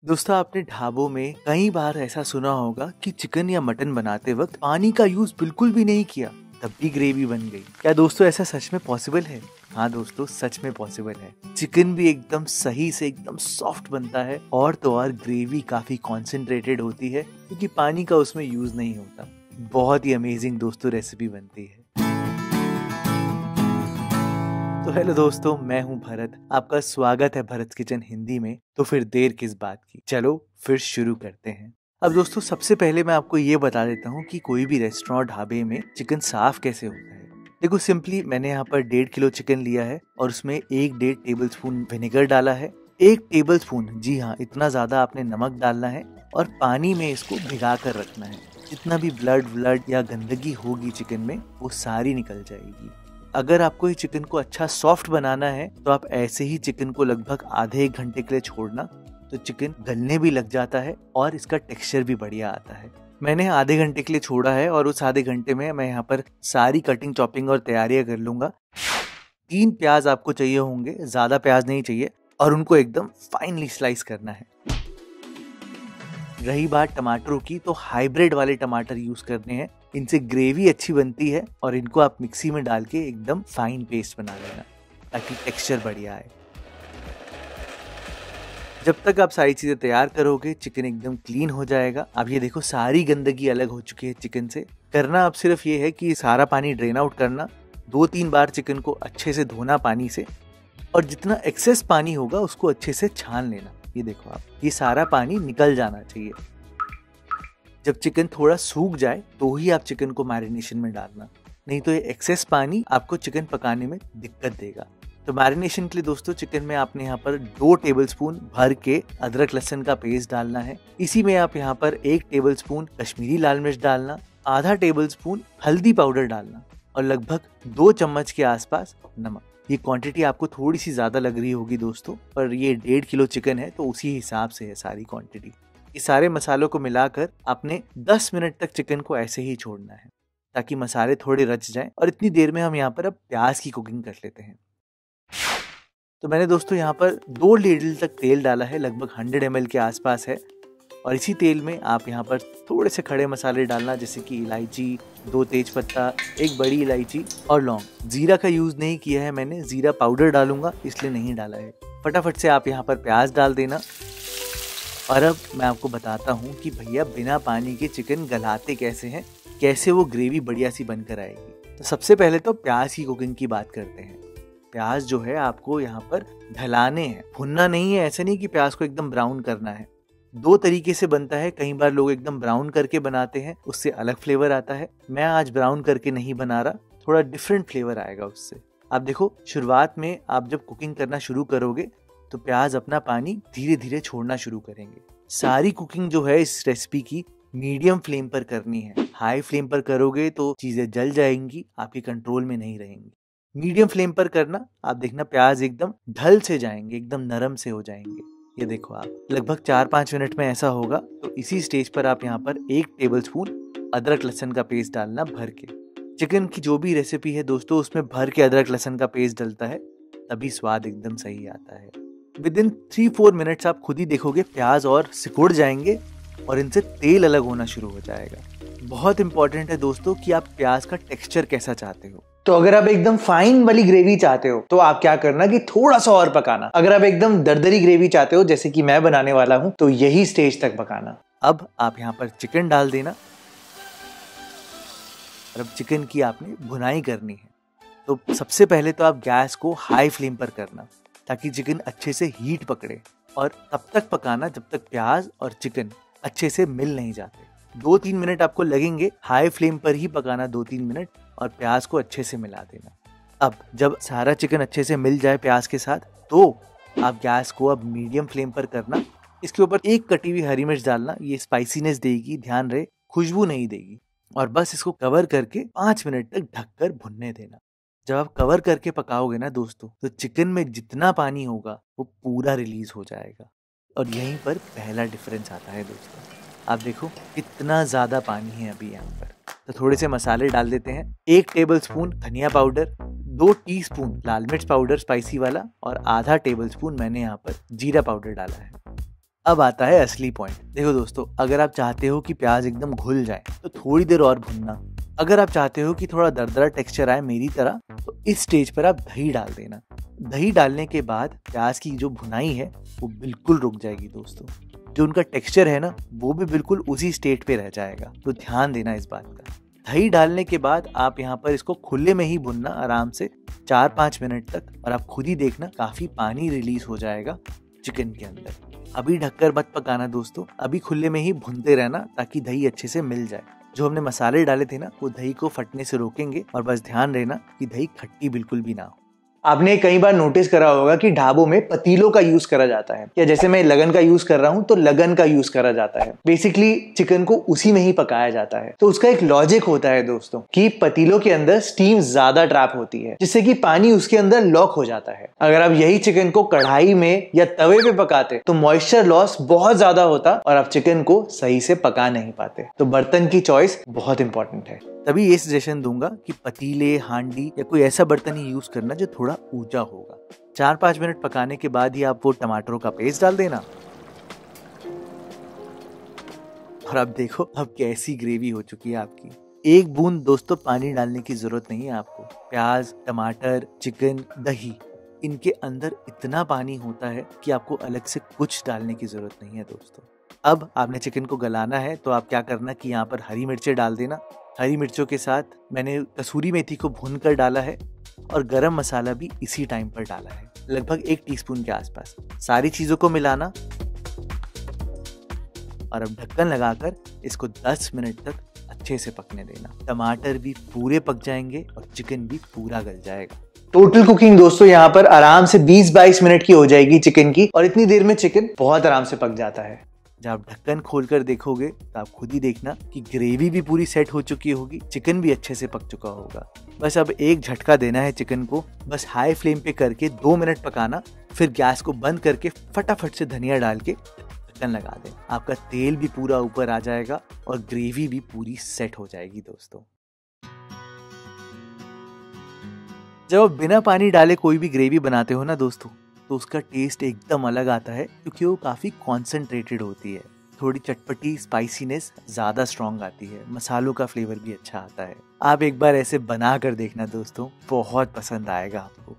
दोस्तों आपने ढाबों में कई बार ऐसा सुना होगा कि चिकन या मटन बनाते वक्त पानी का यूज बिल्कुल भी नहीं किया, तब भी ग्रेवी बन गई। क्या दोस्तों ऐसा सच में पॉसिबल है? हाँ दोस्तों, सच में पॉसिबल है। चिकन भी एकदम सही से एकदम सॉफ्ट बनता है और तो और ग्रेवी काफी कॉन्सेंट्रेटेड होती है क्योंकि पानी का उसमें यूज नहीं होता। बहुत ही अमेजिंग दोस्तों रेसिपी बनती है। तो हेलो दोस्तों, मैं हूं भरत। आपका स्वागत है भरत किचन हिंदी में। तो फिर देर किस बात की, चलो फिर शुरू करते हैं। अब दोस्तों सबसे पहले मैं आपको ये बता देता हूँ कि कोई भी रेस्टोरेंट ढाबे में चिकन साफ कैसे होता है। देखो सिंपली मैंने यहाँ पर 1.5 किलो चिकन लिया है और उसमें 1-1.5 टेबल स्पून विनेगर डाला है। 1 टेबल स्पून, जी हाँ इतना ज्यादा आपने नमक डालना है और पानी में इसको भिगा कर रखना है। जितना भी ब्लड या गंदगी होगी चिकन में वो सारी निकल जाएगी। अगर आपको ये चिकन को अच्छा सॉफ्ट बनाना है तो आप ऐसे ही चिकन को लगभग आधे 1 घंटे के लिए छोड़ना, तो चिकन गलने भी लग जाता है और इसका टेक्सचर भी बढ़िया आता है। मैंने आधे घंटे के लिए छोड़ा है और उस आधे घंटे में मैं यहाँ पर सारी कटिंग चॉपिंग और तैयारियां कर लूंगा। 3 प्याज आपको चाहिए होंगे, ज्यादा प्याज नहीं चाहिए, और उनको एकदम फाइनली स्लाइस करना है। रही बात टमाटरों की, तो हाइब्रिड वाले टमाटर यूज करने हैं। इनसे ग्रेवी अच्छी बनती है और इनको आप मिक्सी में डाल के एकदम फाइन पेस्ट बना लेना ताकि टेक्सचर बढ़िया आए। जब तक आप सारी चीजें तैयार करोगे चिकन एकदम क्लीन हो जाएगा। अब ये देखो सारी गंदगी अलग हो चुकी है चिकन से। करना अब सिर्फ ये है कि सारा पानी ड्रेन आउट करना, 2-3 बार चिकन को अच्छे से धोना पानी से, और जितना एक्सेस पानी होगा उसको अच्छे से छान लेना। ये देखो आप, ये सारा पानी निकल जाना चाहिए। जब चिकन थोड़ा सूख जाए तो ही आप चिकन को मैरिनेशन में डालना, नहीं तो ये एक्सेस पानी आपको चिकन पकाने में दिक्कत देगा। तो मैरिनेशन के लिए दोस्तों चिकन में आपने यहाँ पर 2 टेबलस्पून भर के अदरक लहसुन का पेस्ट डालना है। इसी में आप यहाँ पर 1 टेबलस्पून कश्मीरी लाल मिर्च डालना, आधा टेबलस्पून हल्दी पाउडर डालना और लगभग 2 चम्मच के आसपास नमक। ये क्वांटिटी आपको थोड़ी सी ज्यादा लग रही होगी दोस्तों, पर ये 1.5 किलो चिकन है तो उसी हिसाब से है सारी क्वांटिटी। ये सारे मसालों को मिलाकर आपने 10 मिनट तक चिकन को ऐसे ही छोड़ना है ताकि मसाले थोड़े रच जाएं। और इतनी देर में हम यहाँ पर अब प्याज की कुकिंग कर लेते हैं। तो मैंने दोस्तों यहाँ पर 2 लीटर तक तेल डाला है, लगभग 100 ml के आसपास है। और इसी तेल में आप यहाँ पर थोड़े से खड़े मसाले डालना, जैसे कि इलायची, 2 तेज पत्ता, 1 बड़ी इलायची और लौंग। जीरा का यूज नहीं किया है मैंने, जीरा पाउडर डालूंगा इसलिए नहीं डाला है। फटाफट से आप यहाँ पर प्याज डाल देना। और अब मैं आपको बताता हूँ कि भैया बिना पानी के चिकन गलाते कैसे हैं, कैसे वो ग्रेवी बढ़िया सी बनकर आएगी। तो सबसे पहले तो प्याज की कुकिंग की बात करते हैं। प्याज जो है आपको यहाँ पर ढलाने हैं, भुनना नहीं है। ऐसे नहीं कि प्याज को एकदम ब्राउन करना है। 2 तरीके से बनता है। कई बार लोग एकदम ब्राउन करके बनाते हैं, उससे अलग फ्लेवर आता है। मैं आज ब्राउन करके नहीं बना रहा, थोड़ा डिफरेंट फ्लेवर आएगा उससे। आप देखो शुरुआत में आप जब कुकिंग करना शुरू करोगे तो प्याज अपना पानी धीरे धीरे छोड़ना शुरू करेंगे। सारी कुकिंग जो है इस रेसिपी की मीडियम फ्लेम पर करनी है। हाई फ्लेम पर करोगे तो चीजें जल जाएंगी, आपके कंट्रोल में नहीं रहेंगी। मीडियम फ्लेम पर करना, आप देखना प्याज एकदम ढल से जाएंगे, एकदम नरम से हो जाएंगे। ये देखो आप, लगभग 4-5 मिनट में ऐसा होगा। तो इसी स्टेज पर आप यहाँ पर 1 टेबलस्पून अदरक लहसुन का पेस्ट डालना भर के। चिकन की जो भी रेसिपी है दोस्तों उसमें भर के अदरक लहसुन का पेस्ट डलता है, तभी स्वाद एकदम सही आता है। विदिन 3-4 मिनट्स आप खुद ही देखोगे प्याज और सिकुड़ जाएंगे और इनसे तेल अलग होना शुरू हो जाएगा। बहुत इंपॉर्टेंट है दोस्तों कि आप प्याज का टेक्सचर कैसा चाहते हो। तो अगर आप एकदम फाइन वाली ग्रेवी चाहते हो तो आप क्या करना कि थोड़ा सा और पकाना। अगर आप एकदम दरदरी ग्रेवी चाहते हो जैसे कि मैं बनाने वाला हूं तो यही स्टेज तक पकाना। अब आप यहाँ पर चिकन डाल देना और अब चिकन की आपने भुनाई करनी है। तो सबसे पहले तो आप गैस को हाई फ्लेम पर करना ताकि चिकन अच्छे से हीट पकड़े, और तब तक पकाना जब तक प्याज और चिकन अच्छे से मिल नहीं जाते। 2-3 मिनट आपको लगेंगे, हाई फ्लेम पर ही पकाना 2-3 मिनट, और प्याज को अच्छे से मिला देना। अब जब सारा चिकन अच्छे से मिल जाए प्याज के साथ तो आप गैस को अब मीडियम फ्लेम पर करना। इसके ऊपर 1 कटी हुई हरी मिर्च डालना, ये स्पाइसीनेस देगी, ध्यान रहे खुशबू नहीं देगी। और बस इसको कवर करके 5 मिनट तक ढककर भुनने देना। जब आप कवर करके पकाओगे ना दोस्तों तो चिकन में जितना पानी होगा वो पूरा रिलीज हो जाएगा। और यहीं पर पहला डिफरेंस आता है दोस्तों। आप देखो कितना ज्यादा पानी है अभी यहाँ पर। तो थोड़े से मसाले डाल देते हैं। 1 टेबलस्पून धनिया पाउडर, 2 टीस्पून लाल मिर्च पाउडर स्पाइसी वाला, और आधा टेबलस्पून मैंने यहाँ पर जीरा पाउडर डाला है। अब आता है असली पॉइंट। देखो दोस्तों, अगर आप चाहते हो कि प्याज एकदम घुल जाए तो थोड़ी देर और भुनना। अगर आप चाहते हो कि थोड़ा दरदरा टेक्सचर आए मेरी तरह, तो इस स्टेज पर आप दही डाल देना। दही डालने के बाद प्याज की जो भुनाई है वो बिल्कुल रुक जाएगी दोस्तों। जो उनका टेक्सचर है ना, वो भी बिल्कुल उसी स्टेट पे रह जाएगा। तो ध्यान देना इस बात का। दही डालने के बाद आप यहाँ पर इसको खुले में ही भुनना आराम से 4-5 मिनट तक, और आप खुद ही देखना काफी पानी रिलीज हो जाएगा चिकन के अंदर। अभी ढककर मत पकाना दोस्तों, अभी खुले में ही भुनते रहना ताकि दही अच्छे से मिल जाए। जो हमने मसाले डाले थे ना, वो दही को फटने से रोकेंगे, और बस ध्यान रहना कि दही खट्टी बिल्कुल भी ना हो। आपने कई बार नोटिस करा होगा कि ढाबों में पतीलों का यूज करा जाता है, या जैसे मैं लगन का यूज कर रहा हूं तो लगन का यूज करा जाता है। बेसिकली चिकन को उसी में ही पकाया जाता है। तो उसका एक लॉजिक होता है दोस्तों कि पतीलों के अंदर स्टीम ज्यादा ट्रैप होती है, जिससे कि पानी उसके अंदर लॉक हो जाता है। अगर आप यही चिकन को कढ़ाई में या तवे पे पकाते तो मॉइस्चर लॉस बहुत ज्यादा होता और आप चिकन को सही से पका नहीं पाते। तो बर्तन की चॉइस बहुत इंपॉर्टेंट है। तभी ये सजेशन दूंगा कि पतीले, हांडी या कोई ऐसा बर्तन ही यूज करना जो थोड़ा ऊंचा होगा। 4-5 मिनट पकाने के बाद ही आप वो टमाटरों का पेस्ट डाल देना, और अब देखो अब कैसी ग्रेवी हो चुकी है आपकी। एक बूंद दोस्तों पानी डालने की जरूरत नहीं है आपको। प्याज, टमाटर, चिकन, दही, इनके अंदर इतना पानी होता है कि आपको अलग से कुछ डालने की जरूरत नहीं है दोस्तों। अब आपने चिकन को गलाना है तो आप क्या करना कि यहाँ पर हरी मिर्चें डाल देना। हरी मिर्चों के साथ मैंने कसूरी मेथी को भूनकर डाला है, और गरम मसाला भी इसी टाइम पर डाला है, लगभग 1 टीस्पून के आसपास। सारी चीजों को मिलाना, और अब ढक्कन लगाकर इसको 10 मिनट तक अच्छे से पकने देना। टमाटर भी पूरे पक जाएंगे और चिकन भी पूरा गल जाएगा। टोटल कुकिंग दोस्तों यहाँ पर आराम से 20-22 मिनट की हो जाएगी चिकन की, और इतनी देर में चिकन बहुत आराम से पक जाता है। जब आप ढक्कन खोलकर देखोगे तो आप खुद ही देखना कि ग्रेवी भी पूरी सेट हो चुकी होगी, चिकन भी अच्छे से पक चुका होगा। बस अब एक झटका देना है चिकन को, बस हाई फ्लेम पे करके 2 मिनट पकाना, फिर गैस को बंद करके फटाफट से धनिया डाल के ढक्कन लगा दें। आपका तेल भी पूरा ऊपर आ जाएगा और ग्रेवी भी पूरी सेट हो जाएगी दोस्तों। जब आप बिना पानी डाले कोई भी ग्रेवी बनाते हो ना दोस्तों, तो उसका टेस्ट एकदम अलग आता है, क्योंकि वो काफी कॉन्सेंट्रेटेड होती है। थोड़ी चटपटी स्पाइसीनेस ज्यादा स्ट्रॉन्ग आती है, मसालों का फ्लेवर भी अच्छा आता है। आप एक बार ऐसे बना कर देखना दोस्तों, बहुत पसंद आएगा आपको।